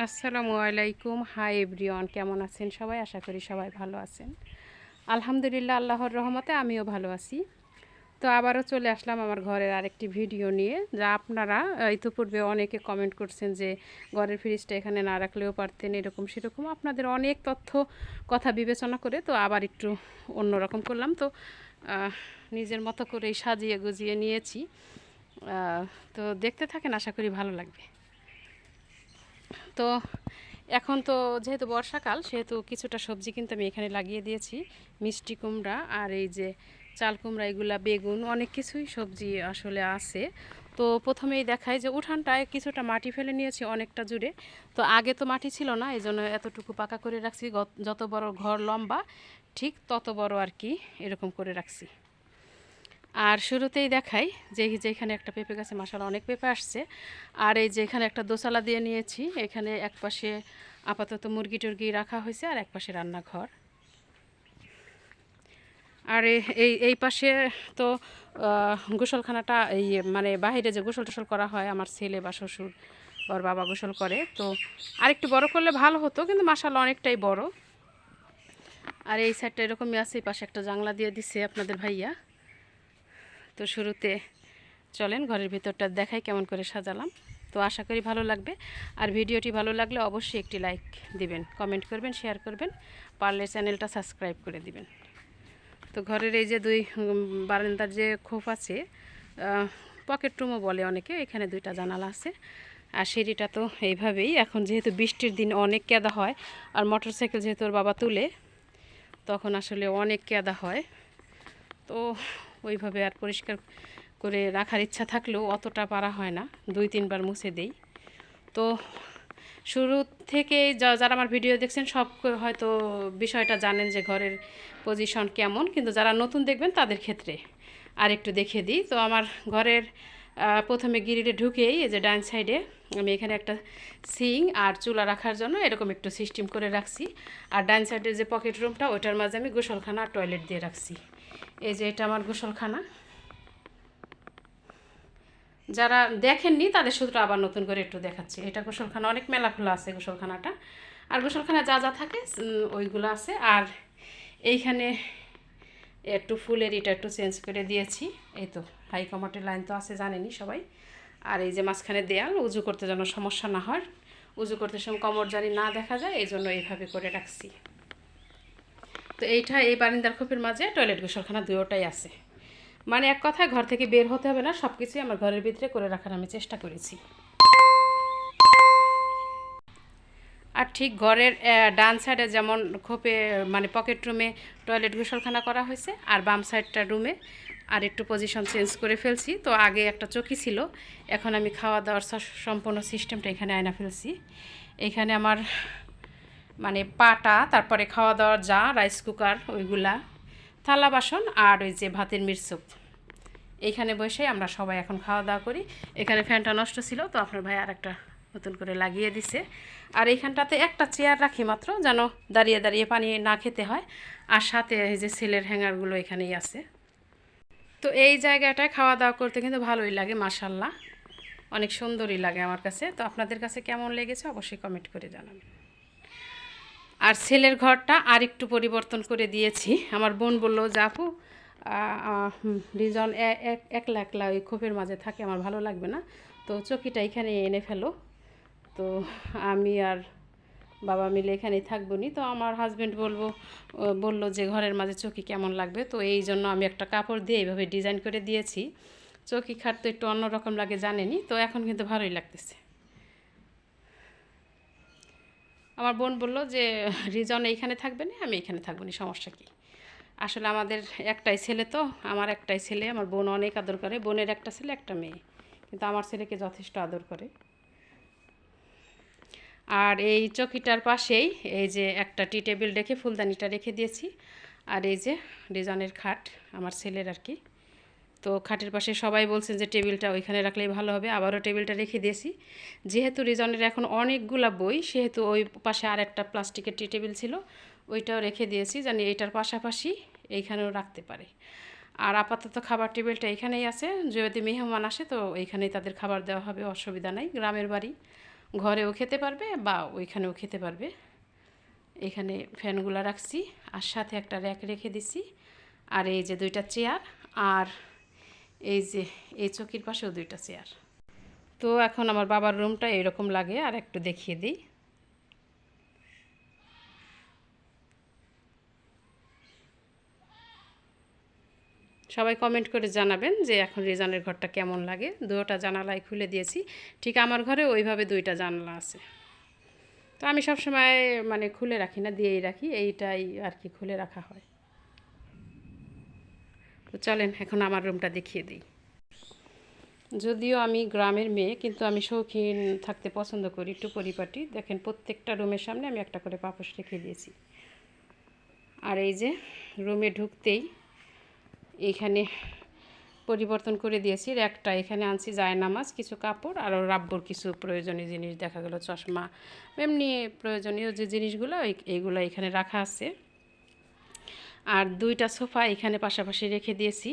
আসসালামু আলাইকুম। Hi everyone, কেমন আছেন সবাই? আশা করি সবাই ভালো আছেন। আলহামদুলিল্লাহ, আল্লাহর রহমতে আমিও ভালো আছি। তো আবারও চলে আসলাম আমার ঘরের আরেকটি ভিডিও নিয়ে, যা আপনারা ইতিপূর্বে অনেকে কমেন্ট করছেন যে ঘরের ফ্রিজটা এখানে না রাখলেও পারতেন, এরকম সেরকম আপনাদের অনেক তথ্য কথা বিবেচনা করে তো আবার একটু অন্যরকম করলাম। তো নিজের মতো করেই সাজিয়ে গুজিয়ে নিয়েছি। তো দেখতে থাকেন, আশা করি ভালো লাগবে। তো এখন তো যেহেতু বর্ষাকাল, সেহেতু কিছুটা সবজি কিন্তু আমি এখানে লাগিয়ে দিয়েছি। মিষ্টি কুমড়া আর এই যে চাল কুমড়া, এগুলা বেগুন, অনেক কিছুই সবজি আসলে আছে। তো প্রথমেই দেখাই যে উঠানটায় কিছুটা মাটি ফেলে নিয়েছি অনেকটা জুড়ে। তো আগে তো মাটি ছিল না, এই জন্য এতটুকু পাকা করে রাখছি। যত বড় ঘর লম্বা ঠিক তত বড় আর কি, এরকম করে রাখছি। আর শুরুতেই দেখাই যে যেখানে একটা পেঁপে গাছে মাশাআল্লাহ অনেক পেঁপে আসছে। আর এই যে এখানে একটা দোতলা দিয়ে নিয়েছি, এখানে এক পাশে আপাতত মুরগি টুরগি রাখা হয়েছে আর এক পাশে রান্নাঘর। আর এই পাশে তো গোসলখানাটা, এই মানে বাইরে যে গোসল টোসল করা হয়, আমার ছেলে বা শ্বশুর ওর বাবা গোসল করে। তো আরেকটু বড় করলে ভালো হতো, কিন্তু মাশাআল্লাহ অনেকটাই বড়। আর এই সাইডটা এরকমই আছে, এই পাশে একটা জানলা দিয়ে দিছে আপনাদের ভাইয়া। তো শুরুতে চলেন ঘরের ভিতরটা দেখাই কেমন করে সাজালাম। তো আশা করি ভালো লাগবে। আর ভিডিওটি ভালো লাগলে অবশ্যই একটি লাইক দিবেন, কমেন্ট করবেন, শেয়ার করবেন, পারলে চ্যানেলটা সাবস্ক্রাইব করে দিবেন। তো ঘরের এই যে দুই বারান্দার যে খোপ আছে, পকেট রুমও বলে অনেকে, এখানে দুইটা জানালা আছে। আর সিঁড়িটা তো এইভাবেই, এখন যেহেতু বৃষ্টির দিন অনেক কেদা হয়, আর মোটরসাইকেল যেহেতু ওর বাবা তুলে, তখন আসলে অনেক কেদা হয়। তো ওইভাবে আর পরিষ্কার করে রাখার ইচ্ছা থাকলেও অতটা পারা হয় না, 2-3 বার মুছে দেই। তো শুরু থেকেই যারা আমার ভিডিও দেখছেন সব হয়তো বিষয়টা জানেন যে ঘরের পজিশন কেমন, কিন্তু যারা নতুন দেখবেন তাদের ক্ষেত্রে আর একটু দেখিয়ে দিই। তো আমার ঘরের প্রথমে গ্রিলে ঢুকেই এই যে ডান সাইডে আমি এখানে একটা সিং আর চুলা রাখার জন্য এরকম একটু সিস্টেম করে রাখছি। আর ডান সাইডের যে পকেট রুমটা, ওইটার মাঝে আমি গোসলখানা আর টয়লেট দিয়ে রাখছি। এই যে এটা আমার গোসলখানা। যারা দেখেননি তাদের শুধু আবার নতুন করে একটু দেখাচ্ছি। এটা গোসলখানা, অনেক মেলা খোলা আছে গোসলখানাটা। আর গোসলখানা যা যা থাকে ওইগুলো আছে। আর এইখানে একটু ফুলের এটা একটু চেঞ্জ করে দিয়েছি। এই তো হাই কমাটের লাইন তো আছে, জানেনি সবাই। আর এই যে মাঝখানে দেয়াল, উজু করতে যেন সমস্যা না হয়, উজু করতে সময় কোমর জানি না দেখা যায়, এই জন্য এইভাবে করে রাখছি। তো এইটা এই বারিন্দার খোপের মাঝে টয়লেট গোসলখানা দুটোটাই আছে। মানে এক কথায় ঘর থেকে বের হতে হবে না, সব কিছুই আমার ঘরের ভিতরে করে রাখার আমি চেষ্টা করেছি। আর ঠিক ঘরের ডান সাইডে যেমন খোপে মানে পকেট রুমে টয়লেট গোসলখানা করা হয়েছে, আর বাম সাইডটা রুমে আর একটু পজিশন চেঞ্জ করে ফেলছি। তো আগে একটা চকি ছিল, এখন আমি খাওয়া দাওয়ার সম্পূর্ণ সিস্টেমটা এখানে আয়না ফেলছি। এখানে আমার মানে পাটা, তারপরে খাওয়া দাওয়ার যা রাইস কুকার ওইগুলা, থালা বাসন, আর ওই যে ভাতের মিরসুপ, এইখানে বসে আমরা সবাই এখন খাওয়া দাওয়া করি। এখানে ফ্যানটা নষ্ট ছিল, তো আপনার ভাই আর একটা নতুন করে লাগিয়ে দিছে। আর এইখানটাতে একটা চেয়ার রাখি মাত্র, যেন দাঁড়িয়ে দাঁড়িয়ে পানি না খেতে হয়। আর সাথে এই যে সেলের হ্যাঙ্গারগুলো এখানেই আছে। তো এই জায়গাটায় খাওয়া দাওয়া করতে কিন্তু ভালোই লাগে, মাশাল্লাহ অনেক সুন্দরই লাগে আমার কাছে। তো আপনাদের কাছে কেমন লেগেছে অবশ্যই কমেন্ট করে জানাবেন। আর ছেলের ঘরটা আর একটু পরিবর্তন করে দিয়েছি। আমার বোন বললো যে আপু, রিজন একলা একলা ওই খোপের মাঝে থাকে, আমার ভালো লাগবে না, তো চকিটা এখানে এনে ফেলো। তো আমি আর বাবা মিলে এখানেই থাকবো নি। তো আমার হাজব্যান্ড বললো যে ঘরের মাঝে চকি কেমন লাগবে, তো এই জন্য আমি একটা কাপড় দিয়ে এইভাবে ডিজাইন করে দিয়েছি। চকি খাট তো একটু অন্যরকম লাগে জানেনি, তো এখন কিন্তু ভালোই লাগতেছে। আমার বোন বলল যে রিজন এইখানে থাকবে না, আমি এখানে থাকবো না, সমস্যা কী। আসলে আমাদের একটাই ছেলে, তো আমার একটাই ছেলে, আমার বোন অনেক আদর করে, বোনের একটা ছেলে একটা মেয়ে, কিন্তু আমার ছেলেকে যথেষ্ট আদর করে। আর এই চকিটার পাশেই এই যে একটা টি টেবিল রেখে ফুলদানিটা রেখে দিয়েছি। আর এই যে ডিজাইনের খাট আমার ছেলের আর কি। তো খাটের পাশে সবাই বলছেন যে টেবিলটা ওইখানে রাখলেই ভালো হবে, আবারও টেবিলটা রেখে দিয়েছি। যেহেতু রিজনের এখন অনেকগুলা বই, সেহেতু ওই পাশে আর একটা প্লাস্টিকের টি টেবিল ছিল, ওইটাও রেখে দিয়েছি, জানি এইটার পাশাপাশি এইখানেও রাখতে পারে। আর আপাতত খাবার টেবিলটা এখানেই আছে, যদি মেহমান আসে তো এইখানেই তাদের খাবার দেওয়া হবে, অসুবিধা নাই, গ্রামের বাড়ি ঘরেও খেতে পারবে বা ওইখানেও খেতে পারবে। এখানে ফ্যানগুলো রাখছি আর সাথে একটা র্যাক রেখে দিছি, আর এই যে 2টা চেয়ার, আর এই যে এই চৌকির পাশেও 2টা চেয়ার। তো এখন আমার বাবার রুমটা এরকম লাগে, আর একটু দেখিয়ে দিই। সবাই কমেন্ট করে জানাবেন যে এখন রিজানের ঘরটা কেমন লাগে। 2টা জানালাই খুলে দিয়েছি, ঠিক আমার ঘরে ওইভাবে 2টা জানালা আছে। তো আমি সবসময় মানে খুলে রাখি না, দিয়েই রাখি, এইটাই আর কি খুলে রাখা হয়। তো চলেন এখন আমার রুমটা দেখিয়ে দিই। যদিও আমি গ্রামের মেয়ে, কিন্তু আমি শৌখিন থাকতে পছন্দ করি, একটু পরিপাটি। দেখেন প্রত্যেকটা রুমের সামনে আমি একটা করে পাপোশ রেখে দিয়েছি। আর এই যে রুমে ঢুকতেই এইখানে পরিবর্তন করে দিয়েছি র্যাকটা। এখানে আনছি জায়নামাজ, কিছু কাপড়, আর রাব্বুর কিছু প্রয়োজনীয় জিনিস, দেখা গেল চশমা, এমনি প্রয়োজনীয় যে জিনিসগুলো এইগুলো এখানে রাখা আছে। আর 2টা সোফা এখানে পাশাপাশি রেখে দিয়েছি,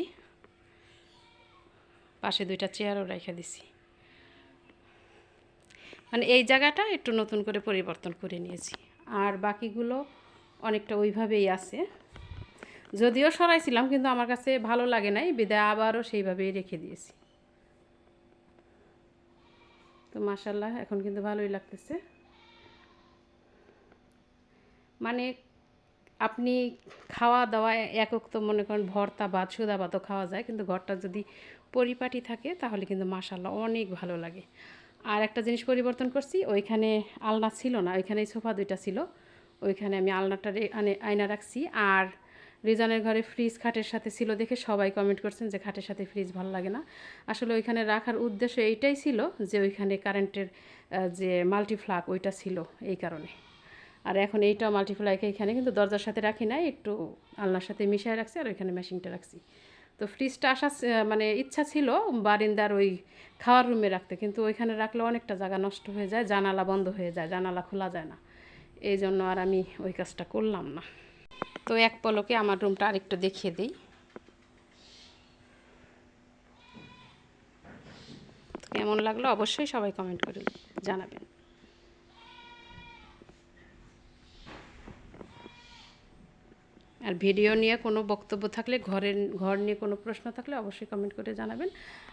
পাশে 2টা চেয়ারও রেখে দিছি। মানে এই জায়গাটা একটু নতুন করে পরিবর্তন করে নিয়েছি, আর বাকিগুলো অনেকটা ওইভাবেই আছে। যদিও সরাইছিলাম, কিন্তু আমার কাছে ভালো লাগে নাই, বিদায় আবারও সেইভাবেই রেখে দিয়েছি। তো মাশাআল্লাহ এখন কিন্তু ভালোই লাগতেছে। মানে আপনি খাওয়া দাওয়া একক তো মনে করেন ভর্তা ভাত সুদা ভাতও খাওয়া যায়, কিন্তু ঘরটা যদি পরিপাটি থাকে তাহলে কিন্তু মাশাআল্লাহ অনেক ভালো লাগে। আর একটা জিনিস পরিবর্তন করছি, ওইখানে আলনা ছিল না, ওইখানে সোফা 2টা ছিল, ওইখানে আমি আলনাটা আয়না রাখছি। আর রিজানের ঘরে ফ্রিজ খাটের সাথে ছিল দেখে সবাই কমেন্ট করছেন যে খাটের সাথে ফ্রিজ ভালো লাগে না। আসলে ওইখানে রাখার উদ্দেশ্য এইটাই ছিল যে ওইখানে কারেন্টের যে মাল্টিপ্লাগ ওইটা ছিল, এই কারণে। আর এখন এইটা মাল্টিপ্লাইকে এখানে কিন্তু দরজার সাথে রাখি নাই, একটু আলনার সাথে মিশিয়ে রাখছি, আর ওইখানে মেশিনটা রাখছি। তো ফ্রিজটা আসা মানে ইচ্ছা ছিল বারিন্দার ওই খাওয়ার রুমে রাখতে, কিন্তু ওইখানে রাখলে অনেকটা জায়গা নষ্ট হয়ে যায়, জানালা বন্ধ হয়ে যায়, জানালা খোলা যায় না, এই জন্য আর আমি ওই কাজটা করলাম না। তো এক পলকে আমার রুমটা আরেকটু দেখিয়ে দিই। কেমন লাগলো অবশ্যই সবাই কমেন্ট করে জানাবেন। আর ভিডিও নিয়ে কোনো বক্তব্য থাকলে, ঘর নিয়ে কোনো প্রশ্ন থাকলে অবশ্যই কমেন্ট করে জানাবেন।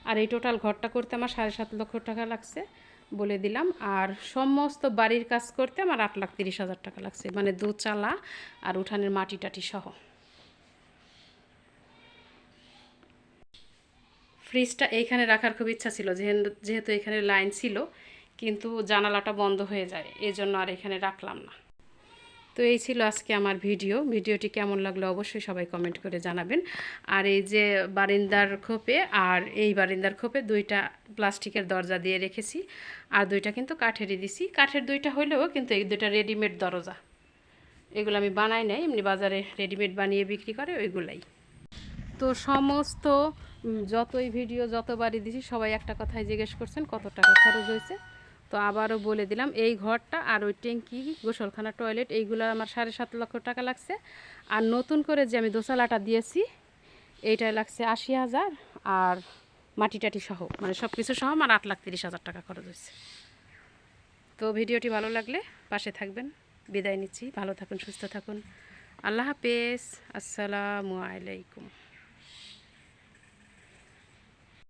আর এই টোটাল ঘরটা করতে আমার 7.5 লক্ষ টাকা লাগছে বলে দিলাম। আর সমস্ত বাড়ির কাজ করতে আমার 8,30,000 টাকা লাগছে, মানে 2 চালা আর উঠানের মাটি টাটি সহ। ফ্রিজটা এইখানে রাখার খুব ইচ্ছা ছিল, যেহেতু এখানে লাইন ছিল, কিন্তু জানালাটা বন্ধ হয়ে যায়, এই জন্য আর এখানে রাখলাম না। তো এই ছিল আজকে আমার ভিডিওটি কেমন লাগলো অবশ্যই সবাই কমেন্ট করে জানাবেন। আর এই যে বারিন্দার খোপে আর এই বারিন্দার খোপে 2টা প্লাস্টিকের দরজা দিয়ে রেখেছি, আর 2টা কিন্তু কাঠেরই দিছি। কাঠের 2টা হলেও কিন্তু এই 2টা রেডিমেড দরজা, এগুলো আমি বানাই নাই, এমনি বাজারে রেডিমেড বানিয়ে বিক্রি করে ওইগুলাই। তো সমস্ত যতই ভিডিও যতবারই দিছি সবাই একটা কথাই জিজ্ঞেস করছেন কত টাকা খরচ হয়েছে। তো আবারও বলে দিলাম, এই ঘরটা আর ওই ট্যাঙ্কি, গোসলখানা, টয়লেট, এইগুলো আমার 7.5 লক্ষ টাকা লাগছে। আর নতুন করে যে আমি দোতলাটা দিয়েছি এইটাই লাগছে 80,000, আর মাটি টাটি সহ মানে সব কিছু সহ আমার 8,30,000 টাকা খরচ হয়েছে। তো ভিডিওটি ভালো লাগলে পাশে থাকবেন। বিদায় নিচ্ছি, ভালো থাকুন, সুস্থ থাকুন, আল্লাহ হাফেজ, আসসালামু আলাইকুম।